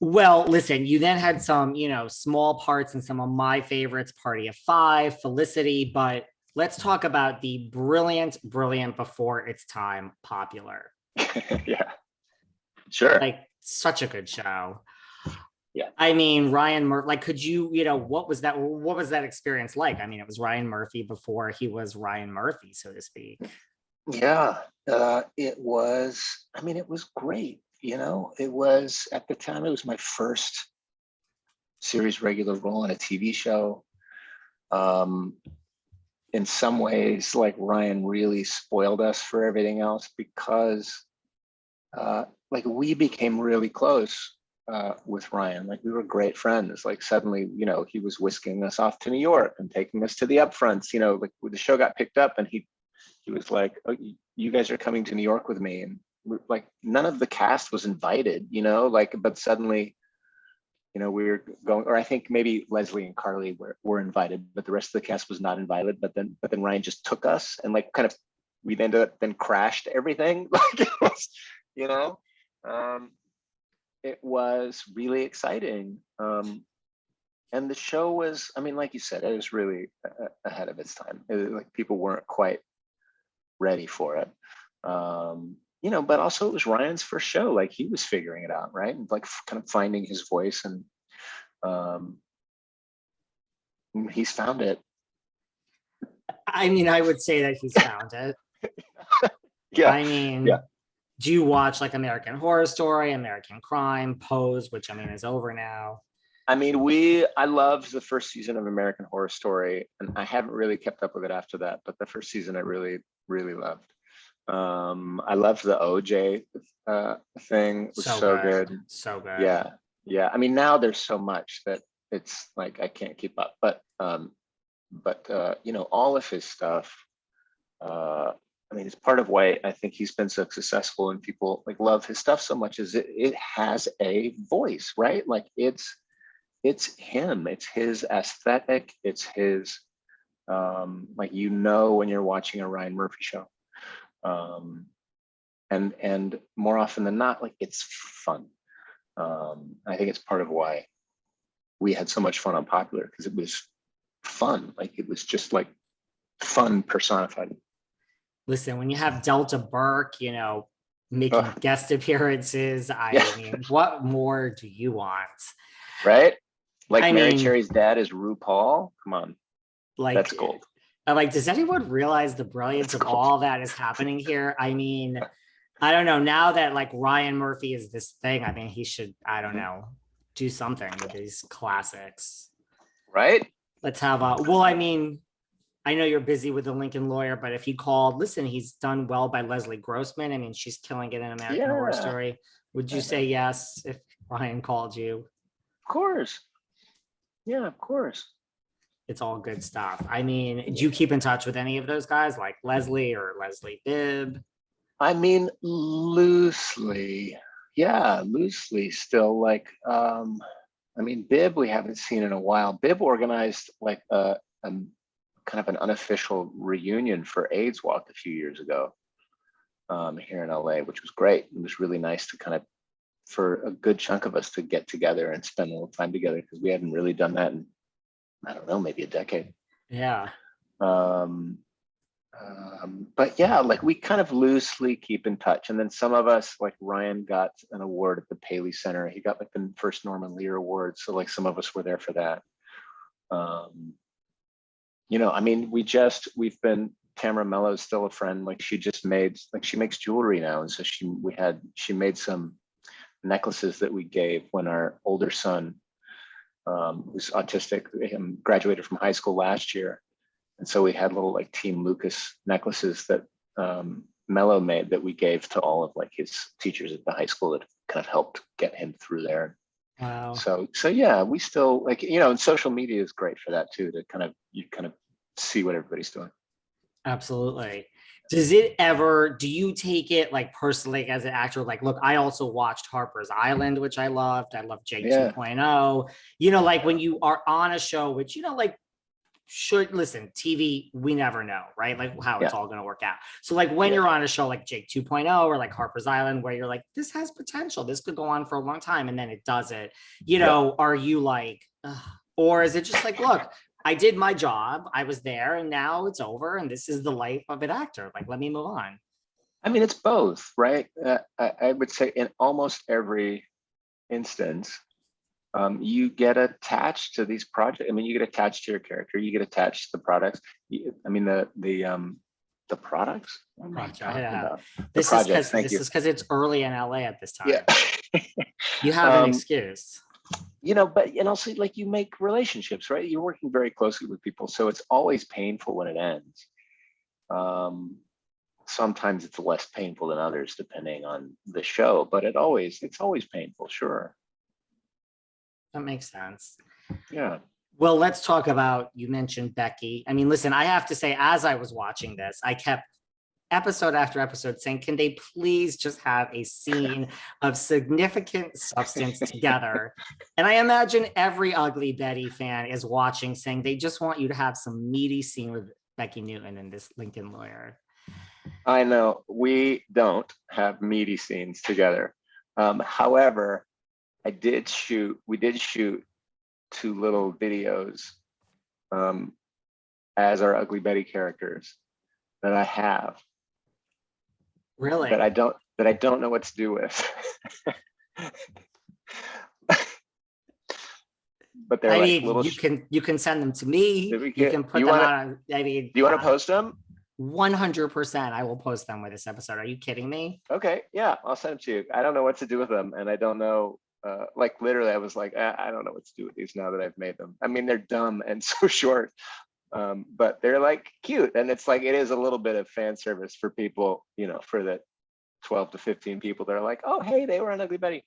Well, listen, you then had some, small parts in some of my favorites, Party of Five, Felicity, but let's talk about the brilliant, brilliant before its time popular. Yeah, sure. Like, such a good show. Yeah. I mean, Ryan Murphy, like, could you, what was that experience like? I mean, it was Ryan Murphy before he was Ryan Murphy, so to speak. Yeah, it was, I mean, it was great. It was at the time, it was my first series regular role in a TV show. Um, in some ways, like Ryan really spoiled us for everything else because like we became really close with Ryan. Like we were great friends. Like suddenly, he was whisking us off to New York and taking us to the upfronts. Like when the show got picked up, and he was like, "Oh, you guys are coming to New York with me," and like none of the cast was invited. Like but suddenly, we were going, or I think maybe Leslie and Carly were invited, but the rest of the cast was not invited. But then Ryan just took us and like kind of we ended up then crashed everything. Like it was, you know, um, it was really exciting. And the show was, I mean, like you said, it was really ahead of its time. Like people weren't quite ready for it. But also it was Ryan's first show. Like he was figuring it out, right? And like kind of finding his voice, and um, he's found it. I mean, I would say that he's found it. Yeah, I yeah. mean, do you watch like American Horror Story, American Crime, Pose, which I mean is over now? I mean, I loved the first season of American Horror Story, and I haven't really kept up with it after that. But the first season, I really, really loved. I loved the OJ thing. It was So so good. good. So good. Yeah, yeah. I mean, now there's so much that it's like I can't keep up. But all of his stuff. I mean, it's part of why I think he's been so successful and people like love his stuff so much. Is it has a voice, right? Like it's him. It's his aesthetic. It's his like when you're watching a Ryan Murphy show. Um, and more often than not, like it's fun. I think it's part of why we had so much fun on Popular, because it was fun. Like it was just like fun personified. Listen, when you have Delta Burke, making Oh, guest appearances, I yeah, mean, what more do you want? right. Like I Mary mean, Cherry's dad is RuPaul. Come on, that's like, gold. I'm like, does anyone realize the brilliance That's of gold. all that is happening here? I mean, I don't know. Now that like Ryan Murphy is this thing, I mean, he should, I don't Mhm. know, do something with these classics. Right? Let's have well, I mean, I know you're busy with the Lincoln Lawyer, but if he called, listen, he's done well by Leslie Grossman. I mean, she's killing it in American Horror Yeah, Story. Would you of say yes if Ryan called you? course. Yeah, of course. It's all good stuff. I mean, do Yeah. you keep in touch with any of those guys like Leslie or Leslie Bibb? I mean, loosely. Yeah, loosely still. Like, I mean, Bibb, we haven't seen in a while. Bibb organized like a kind of an unofficial reunion for AIDS Walk a few years ago here in LA, which was great. It was really nice to kind of, for a good chunk of us to get together and spend a little time together, because we hadn't really done that in, I don't know, maybe a decade. Yeah. Um, but yeah, like we kind of loosely keep in touch. And then some of us, like Ryan got an award at the Paley Center. He got like the first Norman Lear Award. So like some of us were there for that. Um, I mean, we've been, Tamara Mello's still a friend. Like she makes jewelry now. And so she made some necklaces that we gave when our older son, who's autistic, graduated from high school last year. And so we had little like Team Lucas necklaces that Mello made that we gave to all of like his teachers at the high school that kind of helped get him through there. Wow. So yeah, we still like, and social media is great for that too, to you kind of see what everybody's doing. Absolutely. Do you take it like personally as an actor? Like, look, I also watched Harper's Island, which I loved. I love J Yeah. 2.0. Like when you are on a show, which, like should listen, TV, we never know, right? Like how it's Yeah. all going to work out. So like when Yeah. you're on a show like Jake 2.0 or like Harper's Island, where you're like, this has potential, this could go on for a long time, and then it doesn't, you know, are you like, ugh? Or is it just like, look, I did my job, I was there, and now it's over, and this is the life of an actor. Like, let me move on. I mean, it's both, right? I would say in almost every instance, you get attached to these projects. I mean, you get attached to your character, you get attached to the products. I mean, the products. What am I talking about? The projects. Thank you. This is because it's early in LA at this time. Yeah. You have an excuse. You know, but and also like you make relationships, right? You're working very closely with people, so it's always painful when it ends. Sometimes it's less painful than others depending on the show, but it's always painful, sure. That makes sense. Yeah. Well, let's talk about, you mentioned Becki. I mean, listen, I have to say, as I was watching this, I kept episode after episode saying, can they please just have a scene of significant substance together? And I imagine every Ugly Betty fan is watching saying they just want you to have some meaty scene with Becki Newton and this Lincoln lawyer. I know we don't have meaty scenes together. However, we did shoot 2 little videos as our Ugly Betty characters that I have. Really? That I don't know what to do with. But they're little. You can send them to me. You can put them on. I mean, do you want to post them? 100%. I will post them with this episode. Are you kidding me? Okay, yeah, I'll send them to you. I don't know what to do with them, and I don't know. Like literally, I was like, I don't know what to do with these now that I've made them. I mean, they're dumb and so short, but they're like cute, and it's like it is a little bit of fan service for people, you know, for the 12 to 15 people that are like, oh, hey, they were on Ugly Betty.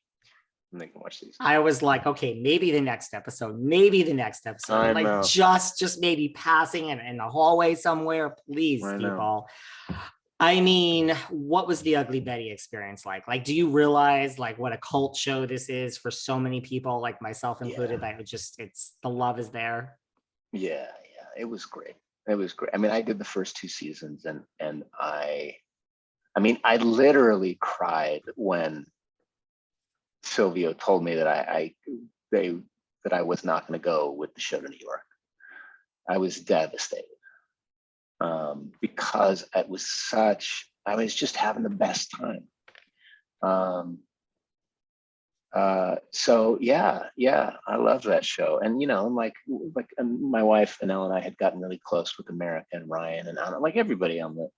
And they can watch these. I was like, okay, maybe the next episode. Like just maybe passing in the hallway somewhere, please, people. I mean, what was the Ugly Betty experience like? Like, do you realize like what a cult show this is for so many people, like myself included, that it's the love is there? Yeah, it was great. It was great. I mean, I did the first 2 seasons and I mean, I literally cried when Silvio told me that I was not going to go with the show to New York. I was devastated because I was just having the best time. So yeah, I love that show. And you know, like my wife and Elle and I had gotten really close with America and Ryan and Anna, like everybody on the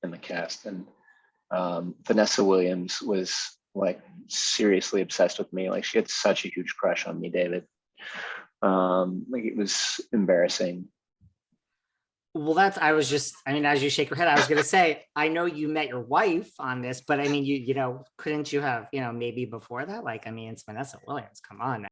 in the cast. And Vanessa Williams was like seriously obsessed with me. Like she had such a huge crush on me, David. Like it was embarrassing. Well, I mean, as you shake your head, I was going to say, I know you met your wife on this, but I mean, you know, couldn't you have, you know, maybe before that? Like, I mean, it's Vanessa Williams. Come on.